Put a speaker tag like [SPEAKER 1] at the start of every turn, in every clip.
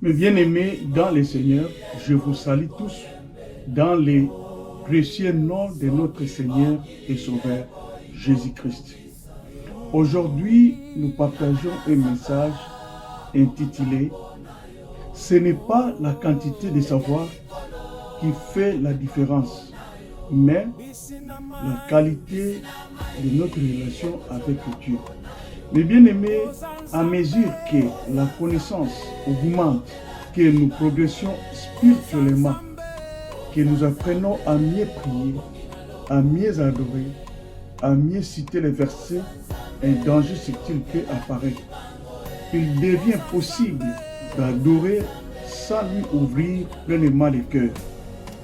[SPEAKER 1] Mes bien-aimés dans le Seigneur, je vous salue tous dans le précieux nom de notre Seigneur et Sauveur Jésus-Christ. Aujourd'hui, nous partageons un message intitulé « Ce n'est pas la quantité de savoir qui fait la différence, mais la qualité de notre relation avec Dieu. » Mes bien-aimés, à mesure que la connaissance augmente, que nous progressions spirituellement, que nous apprenons à mieux prier, à mieux adorer, à mieux citer les versets, un danger subtil peut apparaître. Il devient possible d'adorer sans lui ouvrir pleinement le cœur,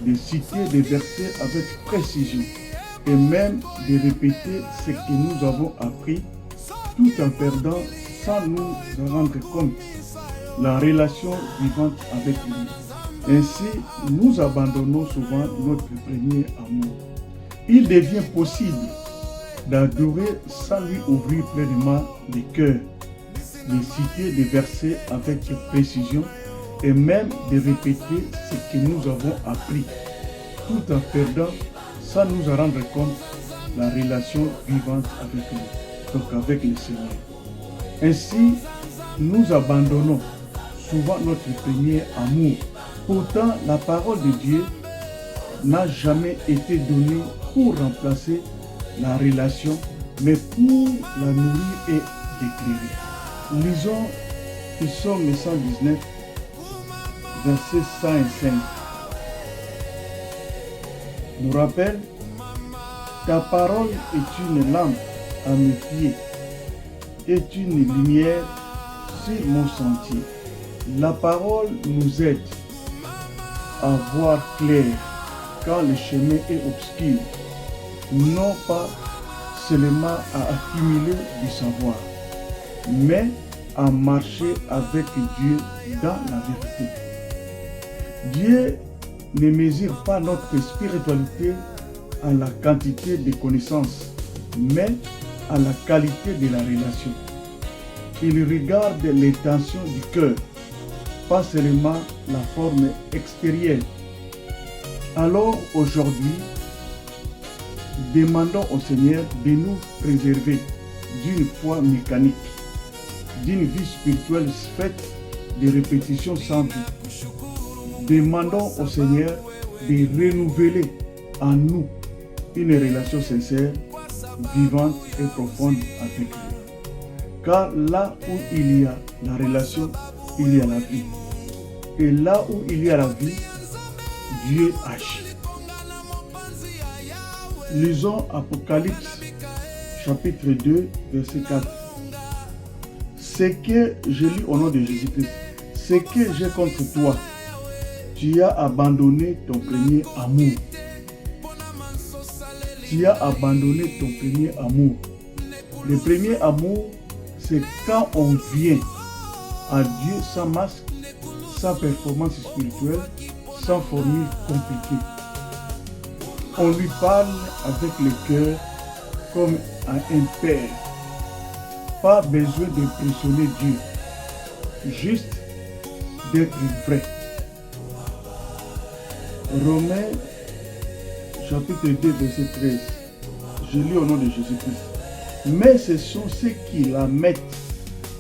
[SPEAKER 1] de citer des versets avec précision et même de répéter ce que nous avons appris tout en perdant sans nous en rendre compte la relation vivante avec lui. Ainsi, nous abandonnons souvent notre premier amour. Il devient possible d'adorer sans lui ouvrir pleinement le cœur, de citer des versets avec précision et même de répéter ce que nous avons appris, tout en perdant sans nous en rendre compte la relation vivante avec lui, donc avec le Seigneur. Ainsi, nous abandonnons souvent notre premier amour. Pourtant, la parole de Dieu n'a jamais été donnée pour remplacer la relation, mais pour la nourrir et l'éclairer. Lisons Psaume 119, versets 105. Nous rappelle, ta parole est une lampe à mes pieds, est une lumière sur mon sentier. La parole nous aide à voir clair quand le chemin est obscur, non pas seulement à accumuler du savoir, mais à marcher avec Dieu dans la vérité. Dieu ne mesure pas notre spiritualité à la quantité de connaissances, mais à la qualité de la relation. Il regarde l'intention du cœur, pas seulement la forme extérieure. Alors aujourd'hui, demandons au Seigneur de nous préserver d'une foi mécanique, d'une vie spirituelle faite de répétitions sans but. Demandons au Seigneur de renouveler en nous une relation sincère, vivante et profonde avec lui. Car là où il y a la relation, il y a la vie. Et là où il y a la vie, Dieu agit. Lisons Apocalypse, chapitre 2, verset 4. Ce que je lis au nom de Jésus-Christ, ce que j'ai contre toi, tu as abandonné ton premier amour. Tu as abandonné ton premier amour. Le premier amour, c'est quand on vient à Dieu sans masque, sans performance spirituelle, sans formule compliquée. On lui parle avec le cœur comme à un père. Pas besoin d'impressionner Dieu, juste d'être vrai. Romains chapitre 2 verset 13. Je lis au nom de Jésus-Christ. Mais ce sont ceux qui la mettent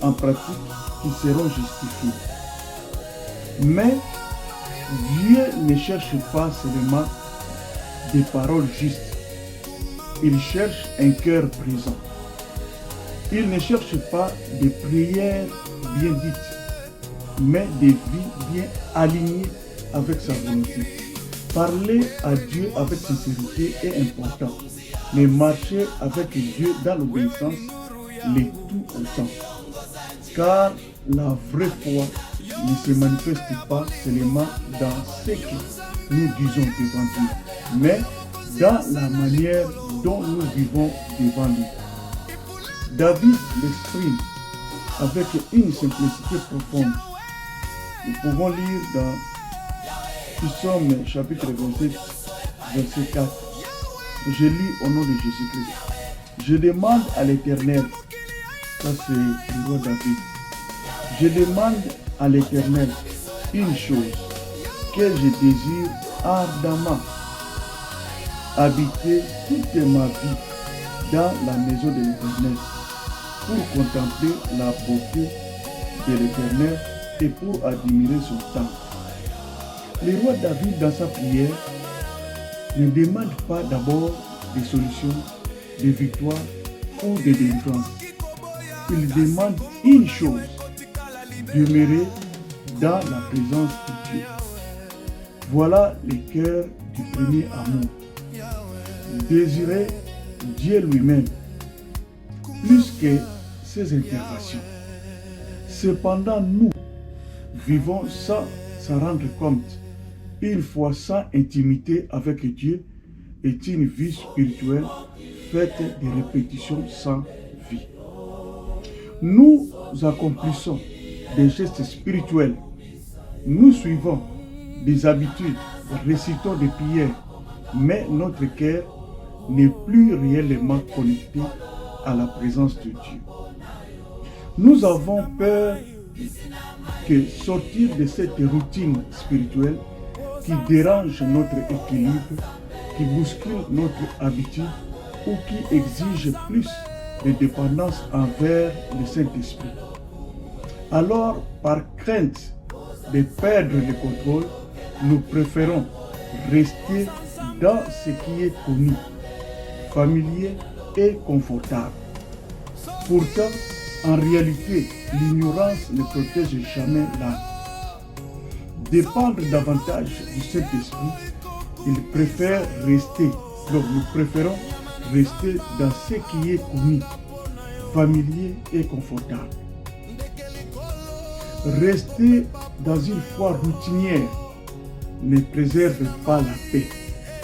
[SPEAKER 1] en pratique qui seront justifiés. Mais Dieu ne cherche pas seulement des paroles justes. Il cherche un cœur présent. Il ne cherche pas des prières bien dites, mais des vies bien alignées avec sa volonté. Parler à Dieu avec sincérité est important, mais marcher avec Dieu dans l'obéissance l'est tout autant. Car la vraie foi ne se manifeste pas seulement dans ce que nous disons devant Dieu, mais dans la manière dont nous vivons devant lui. David l'exprime avec une simplicité profonde. Nous pouvons lire dans Psaume chapitre 27, verset 4. Je lis au nom de Jésus-Christ. Je demande à l'Éternel, ça c'est le roi David, je demande à l'Éternel une chose que je désire ardemment, habiter toute ma vie dans la maison de l'Éternel, pour contempler la beauté de l'Éternel et pour admirer son temple. Le roi David, dans sa prière, ne demande pas d'abord des solutions, des victoires ou des délivrances. Il demande une chose, demeurer dans la présence de Dieu. Voilà le cœur du premier amour. Désirer Dieu lui-même, plus que ses interventions. Cependant, nous vivons sans s'en rendre compte. Une foi sans intimité avec Dieu est une vie spirituelle faite de répétitions sans vie. Nous accomplissons des gestes spirituels, nous suivons des habitudes, récitons des prières, mais notre cœur n'est plus réellement connecté à la présence de Dieu. Nous avons peur que sortir de cette routine spirituelle qui dérange notre équilibre, qui bouscule notre habitude ou qui exige plus de dépendance envers le Saint-Esprit. Alors, par crainte de perdre le contrôle, nous préférons rester dans ce qui est connu, familier et confortable. Pourtant, en réalité, l'ignorance ne protège jamais l'âme. Dépendre davantage du Saint-Esprit, il préfère rester. Donc nous préférons rester dans ce qui est connu, familier et confortable. Rester dans une foi routinière ne préserve pas la paix.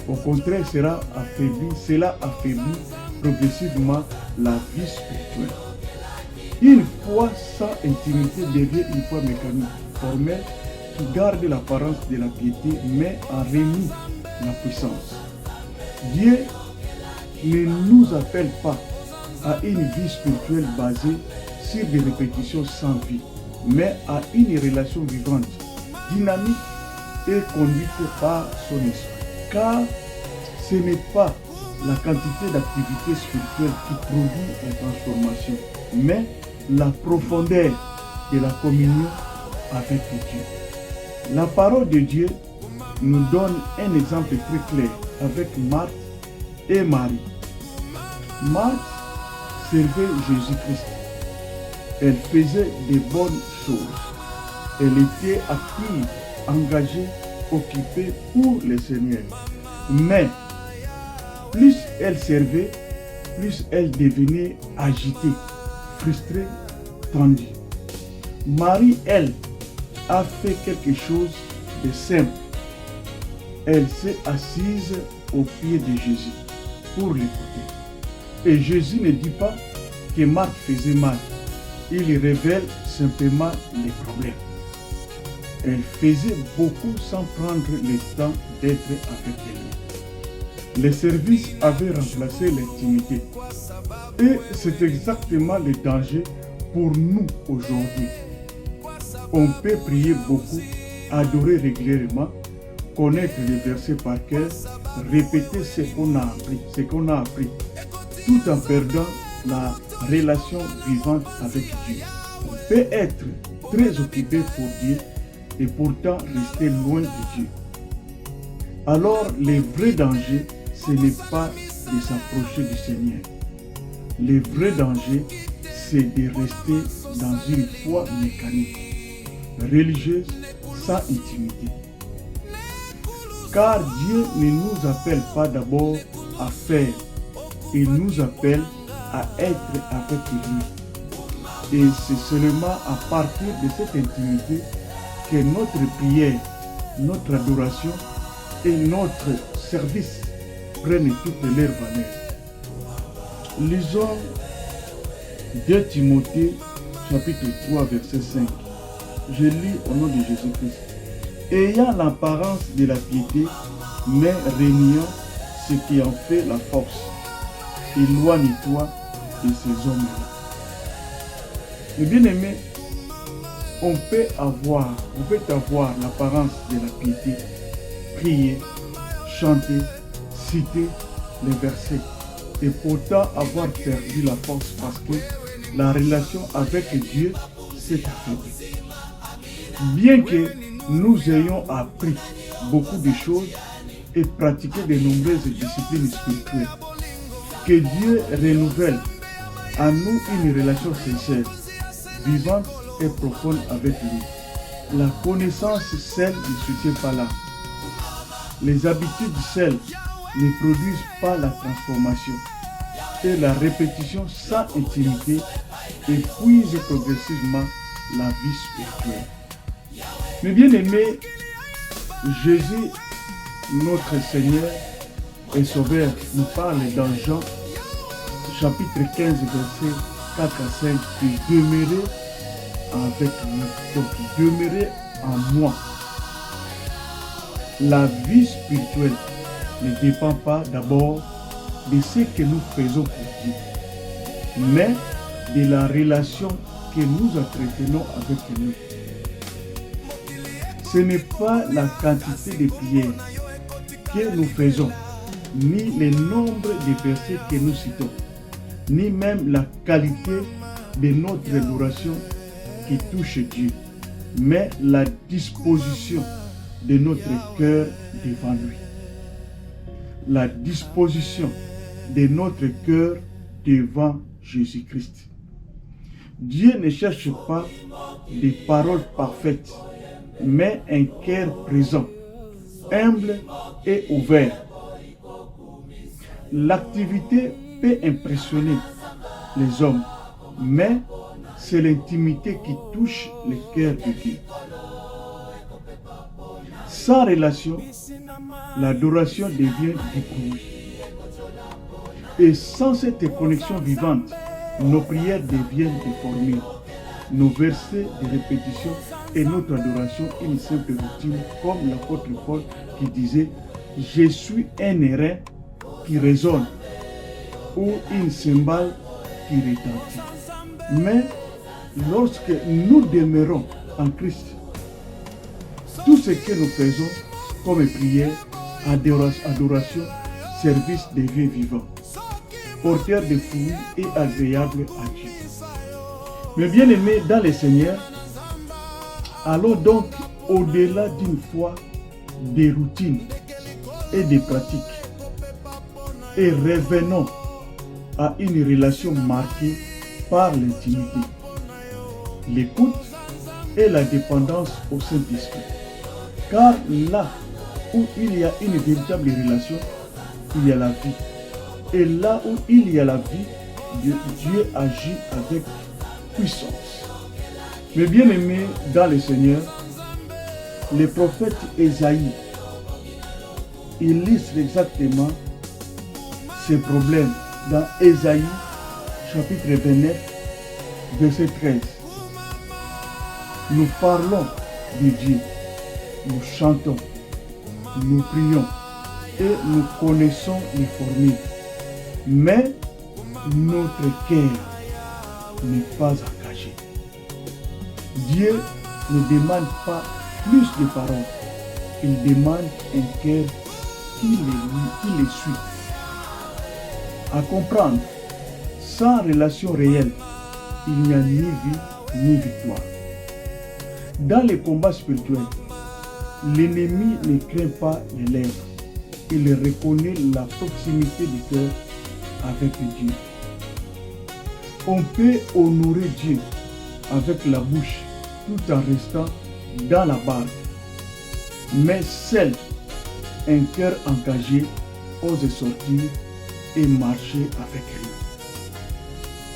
[SPEAKER 1] Au contraire, cela affaiblit progressivement la vie spirituelle. Une foi sans intimité devient une foi mécanique, formelle, qui garde l'apparence de la piété, mais en renie la puissance. Dieu ne nous appelle pas à une vie spirituelle basée sur des répétitions sans vie, mais à une relation vivante, dynamique et conduite par son esprit. Car ce n'est pas la quantité d'activités spirituelles qui produit la transformation, mais la profondeur de la communion avec Dieu. La parole de Dieu nous donne un exemple très clair avec Marthe et Marie. Marthe servait Jésus-Christ. Elle faisait de bonnes choses. Elle était active, engagée, occupée pour le Seigneur. Mais plus elle servait, plus elle devenait agitée, frustrée, tendue. Marie, elle, a fait quelque chose de simple. Elle s'est assise au pied de Jésus pour l'écouter. Et Jésus ne dit pas que Marthe faisait mal. Il révèle simplement les problèmes. Elle faisait beaucoup sans prendre le temps d'être avec elle. Le service avait remplacé l'intimité. Et c'est exactement le danger pour nous aujourd'hui. On peut prier beaucoup, adorer régulièrement, connaître les versets par cœur, répéter ce qu'on a appris, tout en perdant la relation vivante avec Dieu. On peut être très occupé pour Dieu et pourtant rester loin de Dieu. Alors, le vrai danger, ce n'est pas de s'approcher du Seigneur. Le vrai danger, c'est de rester dans une foi mécanique, religieuse, sans intimité. Car Dieu ne nous appelle pas d'abord à faire, il nous appelle à être avec lui. Et c'est seulement à partir de cette intimité que notre prière, notre adoration et notre service prennent toute leur valeur. Lisons 2 Timothée chapitre 3 verset 5. Je lis au nom de Jésus-Christ. Ayant l'apparence de la piété, mais régnant ce qui en fait la force. Éloigne-toi de ces hommes-là. Et bien aimé, on peut avoir l'apparence de la piété, prier, chanter, citer les versets et pourtant avoir perdu la force parce que la relation avec Dieu s'est affaiblie. Bien que nous ayons appris beaucoup de choses et pratiqué de nombreuses disciplines spirituelles, que Dieu renouvelle à nous une relation sincère, vivante et profonde avec lui. La connaissance seule ne soutient pas là. Les habitudes seules ne produisent pas la transformation. Et la répétition sans intimité épuise progressivement la vie spirituelle. Mais bien aimé, Jésus, notre Seigneur et Sauveur, nous parle dans Jean chapitre 15, verset 4 à 5, de demeurer avec nous. Donc, demeurer en moi. La vie spirituelle ne dépend pas d'abord de ce que nous faisons pour Dieu, mais de la relation que nous entretenons avec lui. Ce n'est pas la quantité de prières que nous faisons, ni le nombre de versets que nous citons, ni même la qualité de notre adoration qui touche Dieu, mais la disposition de notre cœur devant lui. La disposition de notre cœur devant Jésus-Christ. Dieu ne cherche pas des paroles parfaites, mais un cœur présent, humble et ouvert. L'activité peut impressionner les hommes, mais c'est l'intimité qui touche le cœur de Dieu. Sans relation, l'adoration devient du bruit. Et sans cette connexion vivante, nos prières deviennent déformées, nos versets de répétition et notre adoration une simple routine, comme l'apôtre Paul qui disait « Je suis un airain qui résonne » ou une cymbale qui retentit. Mais lorsque nous demeurons en Christ, tout ce que nous faisons comme prière, adoration, service de Dieu vivant, porteur de fruits et agréable à Dieu. Mais bien aimés dans le Seigneur, allons donc au-delà d'une foi, des routines et des pratiques et revenons à une relation marquée par l'intimité, l'écoute et la dépendance au Saint-Esprit. Car là où il y a une véritable relation, il y a la vie. Et là où il y a la vie, Dieu agit avec puissance. Mais bien aimé dans le Seigneur, le prophète Ésaïe illustre exactement ces problèmes dans Ésaïe chapitre 29, verset 13. Nous parlons de Dieu, nous chantons, nous prions et nous connaissons les formules. Mais notre cœur n'est pas engagé. Dieu ne demande pas plus de paroles. Il demande un cœur qui les suit. À comprendre, sans relation réelle, il n'y a ni vie ni victoire. Dans les combats spirituels, l'ennemi ne craint pas les lèvres. Il reconnaît la proximité du cœur avec Dieu. On peut honorer Dieu avec la bouche tout en restant dans la barque. Mais seul un cœur engagé ose sortir et marcher avec lui.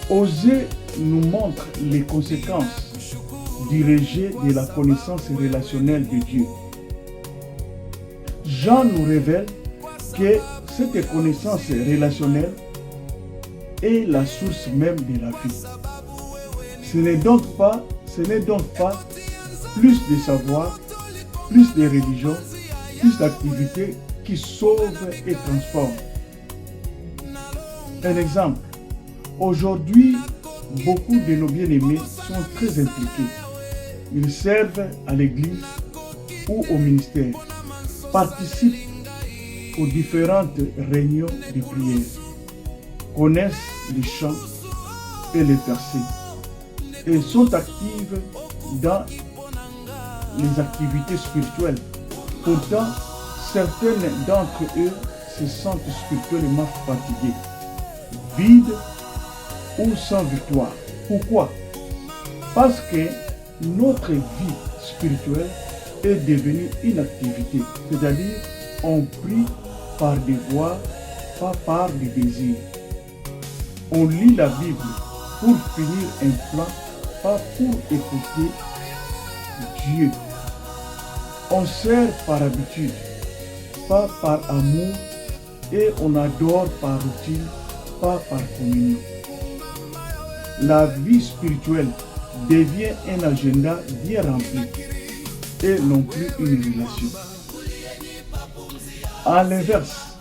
[SPEAKER 1] Oser nous montre les conséquences du rejet de la connaissance relationnelle de Dieu. Jean nous révèle que cette connaissance relationnelle est la source même de la vie. Ce n'est donc pas plus de savoir, plus de religion, plus d'activités qui sauvent et transforment. Un exemple, aujourd'hui, beaucoup de nos bien-aimés sont très impliqués Ils servent à l'église ou au ministère, participent aux différentes réunions de prière, connaissent les chants et les versets et sont actifs dans les activités spirituelles. Pourtant, certaines d'entre eux se sentent spirituellement fatigués, vides ou sans victoire. Pourquoi? Parce que notre vie spirituelle est devenue une activité, c'est-à-dire on prie par devoir, pas par des désirs. On lit la Bible pour finir un plan, pas pour écouter Dieu. On sert par habitude, pas par amour, et on adore par routine, pas par communion. La vie spirituelle devient un agenda bien rempli et non plus une relation. À l'inverse,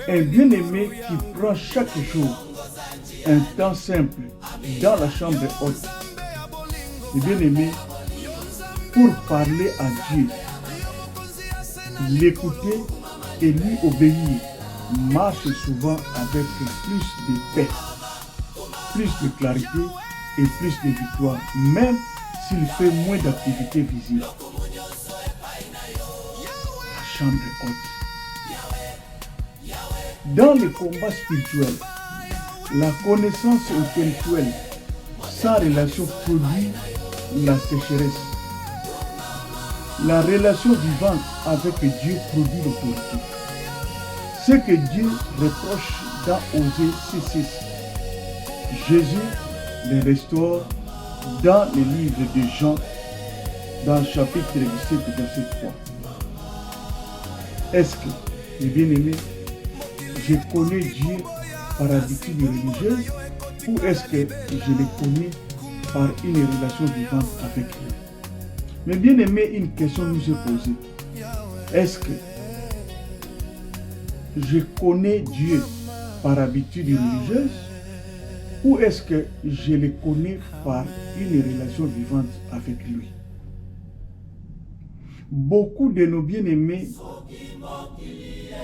[SPEAKER 1] un bien-aimé qui prend chaque jour un temps simple dans la chambre haute, le bien-aimé, pour parler à Dieu, l'écouter et lui obéir, marche souvent avec plus de paix, plus de clarité et plus de victoire, même s'il fait moins d'activités visibles. La chambre haute. Dans le combat spirituel, la connaissance intellectuelle sans relation produit la sécheresse. La relation vivante avec Dieu produit l'autorité. Ce que Dieu reproche dans Osée 6.6, Jésus les restaure dans le livre de Jean, dans le chapitre 17, verset 3. Est-ce que, les bien-aimés, je connais Dieu par habitude religieuse ou est-ce que je le connais par une relation vivante avec lui? Mais bien aimé, une question nous est posée. Est-ce que je connais Dieu par habitude religieuse ou est-ce que je le connais par une relation vivante avec lui? Beaucoup de nos bien-aimés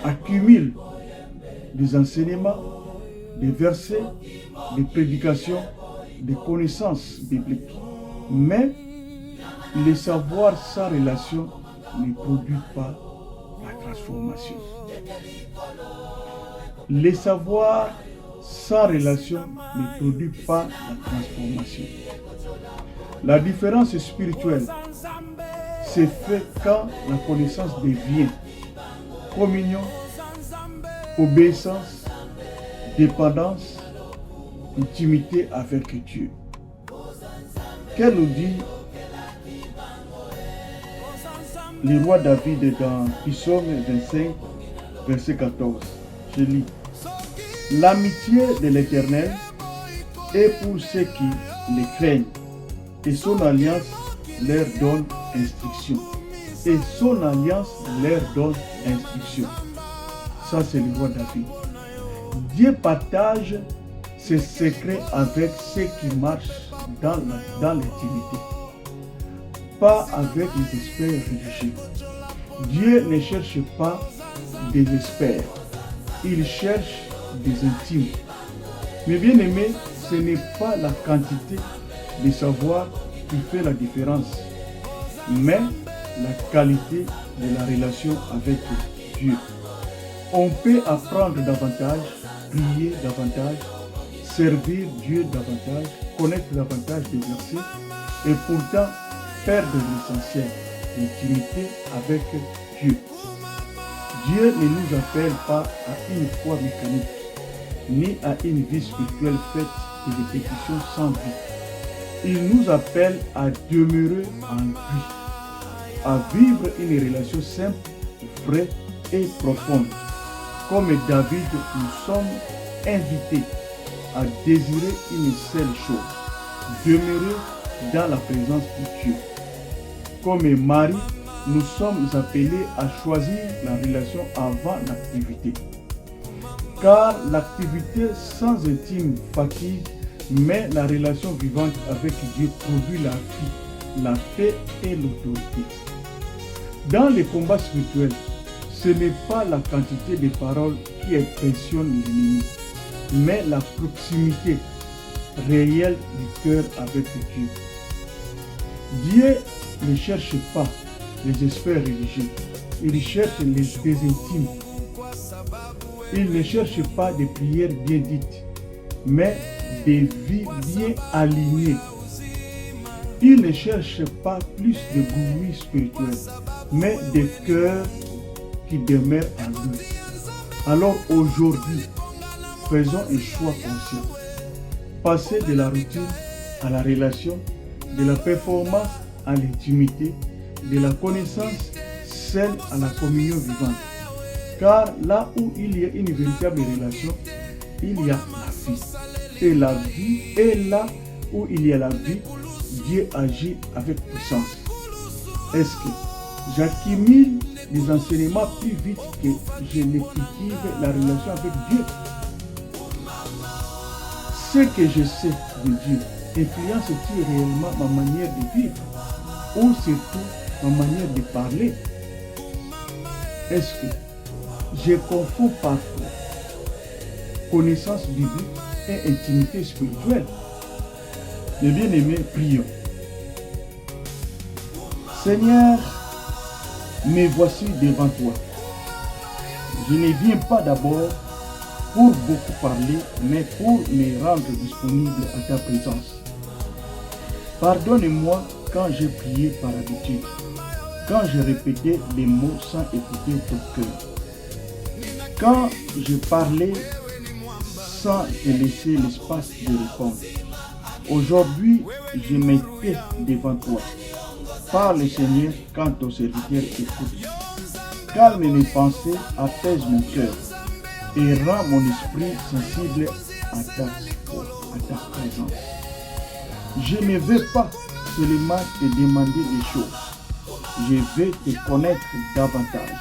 [SPEAKER 1] accumulent des enseignements, des versets, des prédications, des connaissances bibliques. Mais le savoir sans relation ne produit pas la transformation. Le savoir sans relation ne produit pas la transformation. La différence spirituelle se fait quand la connaissance devient communion, obéissance, dépendance, intimité avec Dieu. Qu'elle nous dit le roi David dans Psaume 25, verset 14. Je lis. L'amitié de l'Éternel est pour ceux qui le craignent, et son alliance leur donne instruction. Et son alliance leur donne instruction. Ça, c'est le roi David. Dieu partage ses secrets avec ceux qui marchent dans l'intimité, pas avec les experts religieux. Dieu ne cherche pas des experts, il cherche des intimes. Mais bien aimé, ce n'est pas la quantité de savoir qui fait la différence, mais la qualité de la relation avec Dieu. On peut apprendre davantage, prier davantage, servir Dieu davantage, connaître davantage des versets et pourtant perdre l'essentiel, l'intimité avec Dieu. Dieu ne nous appelle pas à une foi mécanique, ni à une vie spirituelle faite de répétitions sans vie. Il nous appelle à demeurer en lui, à vivre une relation simple, vraie et profonde. Comme David, nous sommes invités à désirer une seule chose, demeurer dans la présence de Dieu. Comme Marie, nous sommes appelés à choisir la relation avant l'activité. Car l'activité sans intime fatigue, mais la relation vivante avec Dieu produit la vie la paix et l'autorité. Dans les combats spirituels, ce n'est pas la quantité de paroles qui impressionne l'ennemi, mais la proximité réelle du cœur avec Dieu. Dieu ne cherche pas les experts religieux, il cherche les intimes. Il ne cherche pas des prières bien dites, mais des vies bien alignées. Il ne cherche pas plus de bruit spirituel, mais des cœurs qui demeurent en lui. Alors aujourd'hui, faisons un choix conscient. Passer de la routine à la relation, de la performance à l'intimité, de la connaissance saine à la communion vivante. Car là où il y a une véritable relation, il y a la vie. Et la vie est là où il y a la vie, Dieu agit avec puissance. Est-ce que j'accumule les enseignements plus vite que je ne cultive la relation avec Dieu? Ce que je sais de Dieu influence-t-il réellement ma manière de vivre ou surtout ma manière de parler? Est-ce que je confonds parfois connaissance biblique et intimité spirituelle? Mes bien-aimés, prions. Seigneur, me voici devant toi. Je ne viens pas d'abord pour beaucoup parler, mais pour me rendre disponible à ta présence. Pardonne-moi quand j'ai prié par habitude, quand j'ai répété les mots sans écouter ton cœur, quand je parlais sans te laisser l'espace de répondre. Aujourd'hui, je m'étais devant toi. Parle, Seigneur, quand ton serviteur écoute. Calme mes pensées, apaise mon cœur et rend mon esprit sensible à ta présence. Je ne veux pas seulement te demander des choses. Je veux te connaître davantage.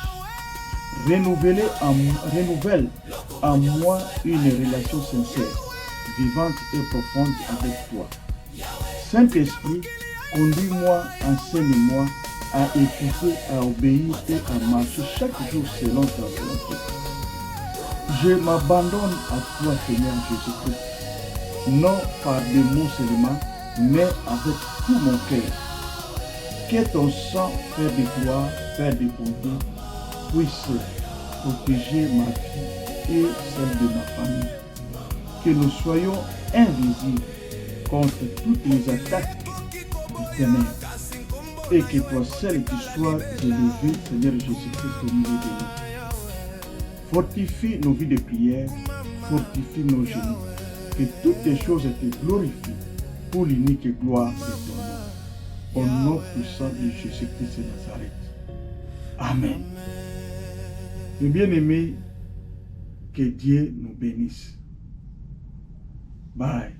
[SPEAKER 1] Renouvelle en moi une relation sincère, vivante et profonde avec toi. Saint-Esprit, conduis-moi, enseigne-moi à écouter, à obéir et à marcher chaque jour selon ta volonté. Je m'abandonne à toi, Seigneur Jésus-Christ, non par des mots seulement, mais avec tout mon cœur. Que ton sang, Père de gloire, Père de bonté, puisse protéger ma vie et celle de ma famille. Que nous soyons invisibles contre toutes les attaques du ténèbres. Et que toi seul tu sois élevé, Seigneur Jésus-Christ, au milieu de nous. Fortifie nos vies de prière, fortifie nos genoux. Que toutes les choses te glorifient pour l'unique gloire de ton nom. Au nom puissant de Jésus-Christ de Nazareth. Amen. Mes bien-aimés, que Dieu nous bénisse. Bye.